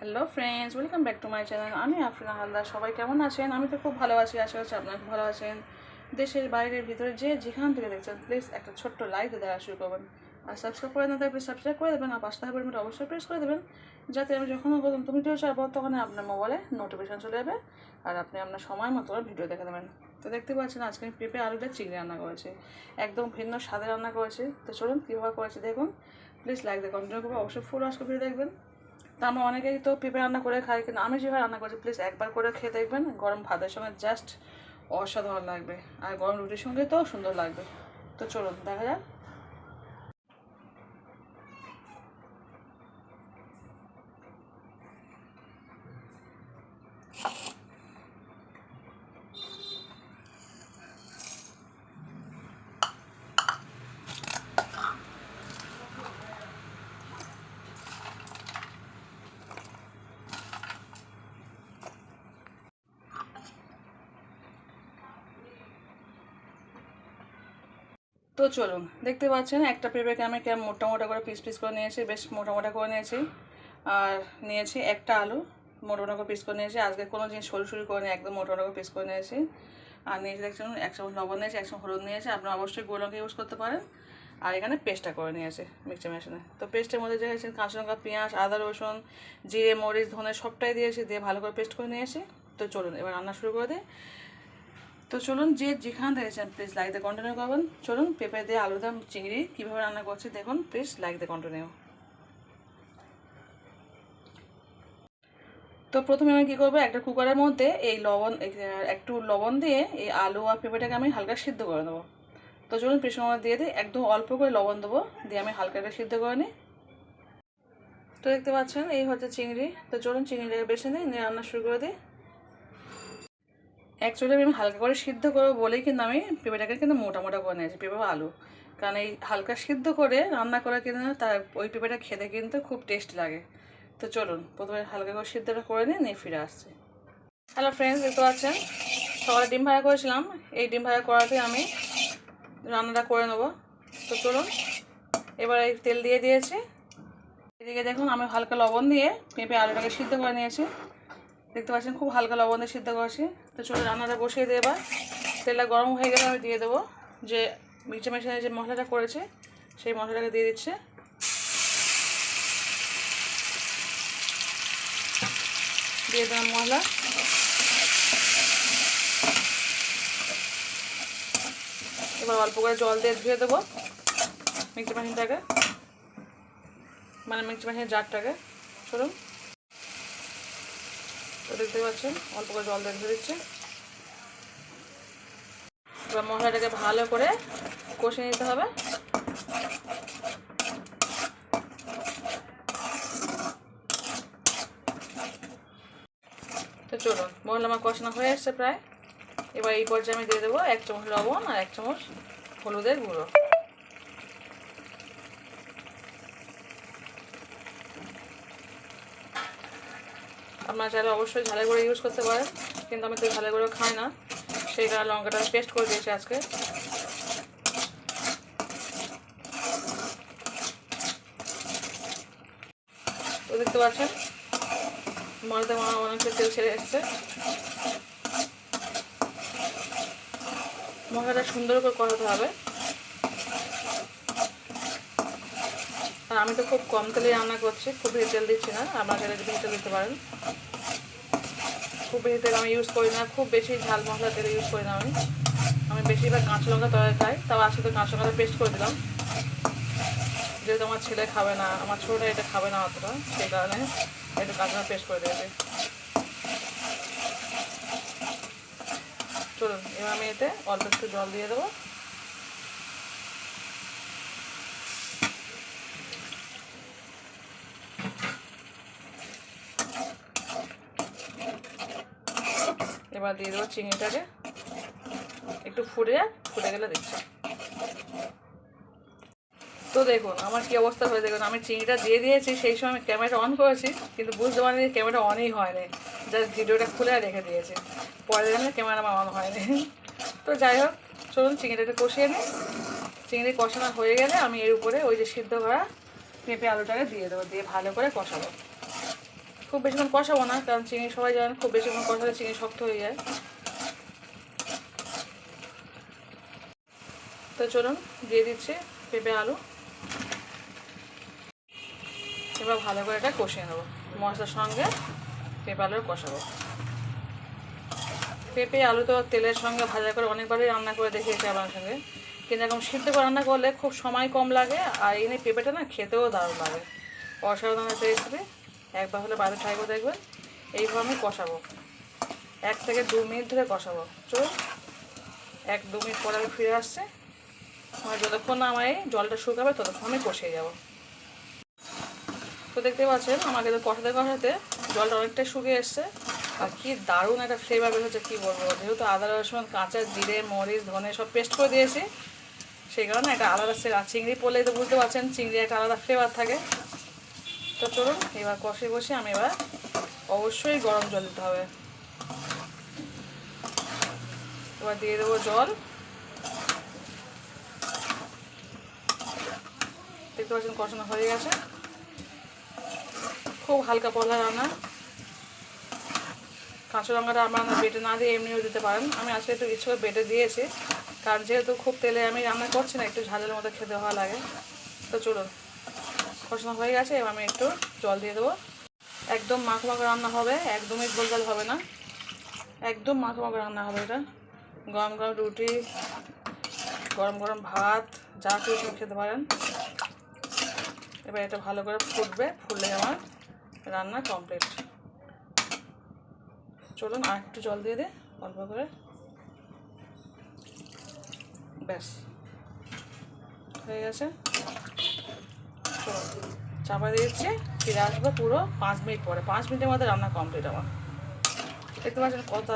Hello friends, welcome back to my channel. আমি আফরিনা হালদার। সবাই কেমন আছেন? আমি তো খুব ভালো আছি, আশা করছি আপনারা খুব ভালো আছেন। দেশের বাইরের ভিতরে যেখান থেকে দেখছেন প্লিজ একটা ছোট্ট লাইক দেওয়া শুরু করবেন। আর সাবস্ক্রাইব করে না থাকলে সাবস্ক্রাইব করে দেবেন, আর পাশে থাকা বেলটা অবশ্যই প্রেস করে দেবেন, যাতে আমি যখন নতুন ভিডিও ছাড়বো তখন আপনার মোবাইলে নোটিফিকেশন চলে যাবে আর আপনি আপনার সময় মতো ভিডিও দেখে দেবেন। তো দেখতে পাচ্ছেন আজকে আমি পেঁপে আলুটা চিংড়ি রান্না করেছি, একদম ভিন্ন স্বাদে রান্না করেছি। তো চলুন কীভাবে করেছি দেখুন। প্লিজ লাইক দিয়ে কন্টিনিউ করবো, অবশ্যই ফুল আজকে ভিডিও দেখবেন। তা আমরা অনেকেই তো পেঁপে রান্না করে খাই, কিন্তু আমি যেভাবে রান্না করছি প্লিজ একবার করে খেয়ে দেখবেন। গরম ভাতের সঙ্গে জাস্ট অসাধারণ লাগবে, আর গরম রুটির সঙ্গে তো সুন্দর লাগবে। তো চলুন দেখা যাক। তো চলুন, দেখতে পাচ্ছেন একটা পেঁপেকে আমি কেমন মোটা মোটা করে পিস পিস করে নিয়েছি, বেশ মোটা মোটা করে নিয়েছি। আর নিয়েছি একটা আলু, মোটা মোটা করে পিস করে নিয়েছি। আজকে কোনো জিনিস সরু সরু করে নিয়ে একদম মোটা মোটা করে পিস করে নিয়েছি। আর নিয়েছি দেখছেন 1 চামচ লবণ নিয়েছি, 1 চামচ হলুদ নিয়েছি। আপনারা অবশ্যই গোল লঙ্কা ইউজ করতে পারেন। আর এখানে পেস্টটা করে নিয়েছি মিক্সচার মেশিনে। তো পেস্টের মধ্যে যে কাঁচা লঙ্কা, পেঁয়াজ, আদা, রসুন, জিরে, মরিচ, ধনে সবটাই দিয়েছি, দিয়ে ভালো করে পেস্ট করে নিয়েছি। তো চলুন এবার রান্না শুরু করে দিই। তো চলুন যেখান দেখেছেন প্লিজ লাইক দিয়ে কন্টিনিউ করবেন। চলুন পেঁপে দিয়ে আলুদম চিংড়ি কীভাবে রান্না করছি দেখুন, প্লিজ লাইক দিয়ে কন্টিনিউ। তো প্রথমে আমি কী করবো, একটা কুকারের মধ্যে একটু লবণ দিয়ে এই আলু আর পেঁপেটাকে আমি হালকা সিদ্ধ করে নেবো। তো চলুন প্রেশার কুকার দিয়ে দিই, একদম অল্প করে লবণ দেবো, দিয়ে আমি হালকা করে সিদ্ধ করে নিই। তো দেখতে পাচ্ছেন এই হচ্ছে চিংড়ি। তো চলুন চিংড়িটাকে বেছে নিয়ে রান্না শুরু করে দিই। অ্যাকচুয়ালি আমি হালকা করে সিদ্ধ করবো বলেই কিন্তু আমি পেঁপেটাকে কিন্তু মোটা মোটা করে নিয়েছি, পেঁপে আলু। কারণ এই হালকা সিদ্ধ করে রান্না করা কিন্তু তার ওই পেঁপেটা খেতে কিন্তু খুব টেস্ট লাগে। তো চলুন প্রথমে হালকা করে সিদ্ধটা করে নিয়ে ফিরে আসছি। হ্যালো ফ্রেন্ডস, দেখতে পাচ্ছেন সকালে ডিম ভাজা করেছিলাম, এই ডিম ভাজা করাতে আমি রান্নাটা করে নেবো। তো চলুন এবার এই তেল দিয়ে দিয়েছি। এদিকে দেখুন আমি হালকা লবণ দিয়ে পেঁপে আলুটাকে সিদ্ধ করে নিয়েছি। দেখতে পাচ্ছেন খুব হালকা লবণ দিয়ে সিদ্ধ করছি। তো চলুন রান্নাটা বসিয়ে দিয়ে এবার তেলটা গরম হয়ে গেলে আমি দিয়ে দেবো যে মিক্সচার মেশিনে যে মশলাটা করেছে সেই মশলাটাকে দিয়ে দিচ্ছে। দিয়ে দিলাম মশলা। এবার অল্প করে জল দিয়ে ধুয়ে দেবো মিক্সচার মেশিনটাকে, মানে মিক্সচার মেশিনের জারটাকে। চলুন, তো দেখতে পাচ্ছেন অল্প করে জল দিয়ে ধুয়ে দিচ্ছে। এবার মশলাটাকে ভালো করে কষিয়ে নিতে হবে। তো চলুন মশলা আমার কষানো হয়ে আসছে প্রায়। এবার এই পর্যায়ে আমি দিয়ে দেবো 1 চামচ লবণ আর 1 চামচ হলুদের গুঁড়ো। আপনারা চাইলে অবশ্যই ঝালের গুঁড়ো ইউজ করতে পারেন, কিন্তু আমি তো ঝালের গুঁড়ো খাই না, সেই কারণে লঙ্কাটা পেস্ট করে দিয়েছি আজকে। তো দেখতে পাচ্ছেন মশলাতে অনেকটা তেল ছেড়ে এসছে। মশলাটা সুন্দর করে কষাতে হবে। আর আমি তো খুব কম তেলে রান্না করছি, খুব বেশি তেল দিচ্ছি না। আপনারা চাইলে বেশি তেল দিতে পারেন। খুব বেশি তেল আমি ইউজ করি না, খুব বেশি ঝাল মশলা তেল ইউজ করি না আমি বেশিরভাগ কাঁচা লঙ্কা তরকারি খাই। তাও আজকে তো কাঁচা লঙ্কাটা পেস্ট করে দিলাম, যেহেতু আমার ছেলে খাবে না, আমার ছোটোটা এটা খাবে না অতটা, সেই কারণে একটু কাঁচা লঙ্কা পেস্ট করে দিয়েছি। চলুন এবার আমি এতে অল্প একটু জল দিয়ে দেবো। এবার দিয়ে দেবো চিংড়িটাকে, একটু ফুটে গেলে দিচ্ছি। তো দেখুন আমার কি অবস্থা হয়ে, দেখুন আমি চিংড়িটা দিয়ে দিয়েছি, সেই সময় আমি ক্যামেরাটা অন করেছি, কিন্তু বুঝতে পারিনি ক্যামেরাটা অনই হয়নি, জাস্ট ভিডিওটা খুলে রেখে দিয়েছি। পরে দেখলাম ক্যামেরা আমার অন হয়নি। তো যাই হোক, চলুন চিংড়িটা একটু কষিয়ে নিই। চিংড়ি কষানো হয়ে গেলে আমি এর উপরে ওই যে সিদ্ধ করা পেঁপে আলুটাকে দিয়ে দেবো, দিয়ে ভালো করে কষাবো। খুব বেশিক্ষণ কষাবো না, কারণ চিংড়ি সবাই জানেন খুব বেশিক্ষণ কষালে চিংড়ি শক্ত হয়ে যায়। তো চলুন দিয়ে দিচ্ছি পেঁপে আলু। এবার ভালো করে এটা কষিয়ে নেবো মশলার সঙ্গে, পেঁপে আলু কষাবো। পেঁপে আলু তো তেলের সঙ্গে ভাজা করে অনেকবারই রান্না করে দেখিয়েছি আপনার সঙ্গে, কিন্তু এরকম সিদ্ধ করে রান্না করলে খুব সময় কম লাগে, আর এই পেঁপেটা না খেতেও দারুণ লাগে। অসাধারণ একটা রেসিপি, একবার হলে বাইরে ট্রাই করে দেখবেন। এইভাবে আমি কষাবো 1 থেকে 2 মিনিট ধরে কষাবো। চলুন 1-2 মিনিট পরে আমি ফিরে আসছি। আমার যতক্ষণ না আমার এই জলটা শুকাবে ততক্ষণ আমি কষিয়ে যাবো। তো দেখতে পাচ্ছেন আমাকে তো কষাতে কষাতে জলটা অনেকটাই শুকিয়ে এসছে, আর কি দারুণ একটা ফ্লেভার বের হচ্ছে, কী বলবো। যেহেতু আদা রসুন কাঁচা জিরে মরিচ ধনে সব পেস্ট করে দিয়েছি, সেই কারণে একটা আলাদা চিংড়ি পড়লেই তো বুঝতে পারছেন চিংড়ি একটা আলাদা ফ্লেভার থাকে। তো চলুন এবার কষে কষে আমি এবার অবশ্যই গরম জল দিতে হবে। এবার দিয়ে দেবো জল। দেখতে পাচ্ছেন কষানো হয়ে গেছে। খুব হালকা পলা রান্না, কাঁচা লঙ্কাটা আপনারা বেটে না দিয়ে এমনিও দিতে পারেন। আমি আজকে একটু ইচ্ছে করে বেটে দিয়েছি, কারণ যেহেতু খুব তেলে আমি রান্না করছি না, একটু ঝালের মতো খেতে হওয়া লাগে। তো চলুন কষানো হয়ে গেছে, এবার আমি একটু জল দিয়ে দেবো। একদম মাখো মাখো রান্না হবে, একদমই ঝোল হবে না, একদম মাখো মাখো রান্না হবে। এটা গরম গরম রুটি, গরম গরম ভাত, যা কিছু খেতে পারেন। এবার এটা ভালো করে ফুটবে, ফুটলে আমার রান্না কমপ্লিট। চলুন আর একটু জল দিয়ে দিই অল্প করে, ব্যাস হয়ে গেছে। চাপা দিয়েছি, ফিরে আসবো পুরো 5 মিনিট পরে। 5 মিনিটের মধ্যে রান্না কমপ্লিট আমার। দেখতে পাচ্ছেন কত,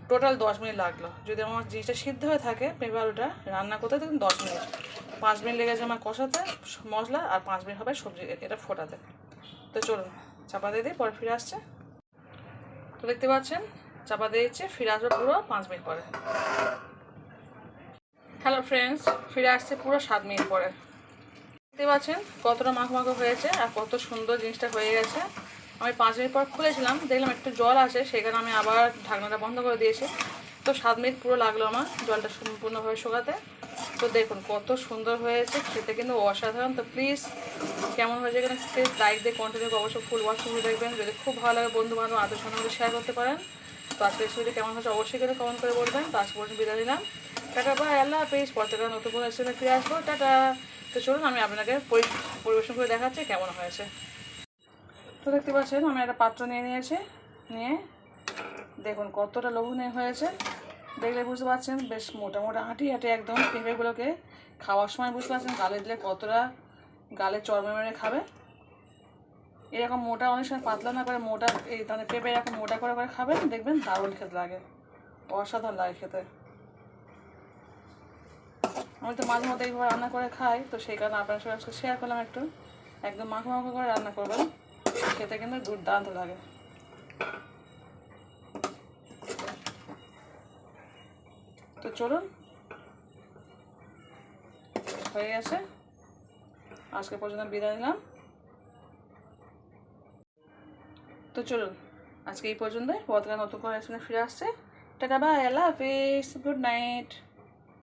টোটাল 10 মিনিট লাগলো। যদি আমার জিনিসটা সিদ্ধ হয়ে থাকে পেঁপে আলুটা রান্না করতে দেখুন 10 মিনিট, 5 মিনিট লেগেছে আমার কষাতে মশলা, আর 5 মিনিট হবে সবজি এটা ফোটাতে। তো চলুন চাপা দিয়ে দিই, পরে ফিরে আসছে। তো দেখতে পাচ্ছেন চাপা দিয়েছে, ফিরে আসবে পুরো 5 মিনিট পরে। হ্যালো ফ্রেন্ডস, ফিরে আসছে পুরো 7 মিনিট পরে। দেখতে পাচ্ছেন কতটা মাখো মাখো হয়েছে আর কত সুন্দর জিনিসটা হয়ে গেছে। আমি 5 মিনিট পর খুলেছিলাম, দেখলাম একটু জল আছে, সেখানে আমি আবার ঢাকনাটা বন্ধ করে দিয়েছি। তো 7 মিনিট পুরো লাগলো আমার জলটা সম্পূর্ণভাবে শুকাতে। তো দেখুন কত সুন্দর হয়েছে, খেতে কিন্তু অসাধারণ। তো প্লিজ কেমন হয়েছে এখানে প্লিজ লাইক দিয়ে কন্টিনিউ অবশ্যই ফুল ওয়াচ করে দেখবেন। যদি খুব ভালো লাগে বন্ধু বান্ধব আদর সঙ্গে শেয়ার করতে পারেন। তো আজকে রেসিপিটি কেমন হয়েছে অবশ্যই করে কমেন্ট করে বলবেন। তো আজকে পর্যন্ত বিদায় দিলাম, টাটা বাই, আল্লাহ হাফিজ। পরে নতুন কোনো রেসিপি ফিরে আসবো, টাটা। তো চলুন আমি আপনাকে পরিবেশন করে দেখাচ্ছি কেমন হয়েছে। তো দেখতে পাচ্ছেন আমি একটা পাত্র নিয়ে নিয়েছি, নিয়ে দেখুন কতটা লোভনীয় হয়েছে। দেখলে বুঝতে পারছেন বেশ মোটা মোটা হাঁটি হাঁটি একদম। পেঁপেগুলোকে খাওয়ার সময় বুঝতে পারছেন গালে দিলে কতটা গালে চর্মে মেরে খাবে। এরকম মোটা, অনেক সময় পাতলা না করে মোটা, এই ধরনের পেঁপে এরকম মোটা করে করে খাবেন, দেখবেন দারুণ খেতে লাগে, অসাধারণ লাগে খেতে। আমি তো মাঝে মধ্যে এইভাবে রান্না করে খাই, তো সেই কারণে আপনার সঙ্গে আজকে শেয়ার করলাম একটু। একদম মাখো মাখো করে রান্না করবেন, খেতে কিন্তু দুর্দান্ত লাগে। তো চলুন হয়ে গেছে, আজকে পর্যন্ত বিদায় নিলাম। তো চলুন আজকে এই পর্যন্তই, পরবর্তীকালে নতুন করে ফিরে আসছে। টাটা বাই, আল্লাহ হাফিজ, গুড নাইট।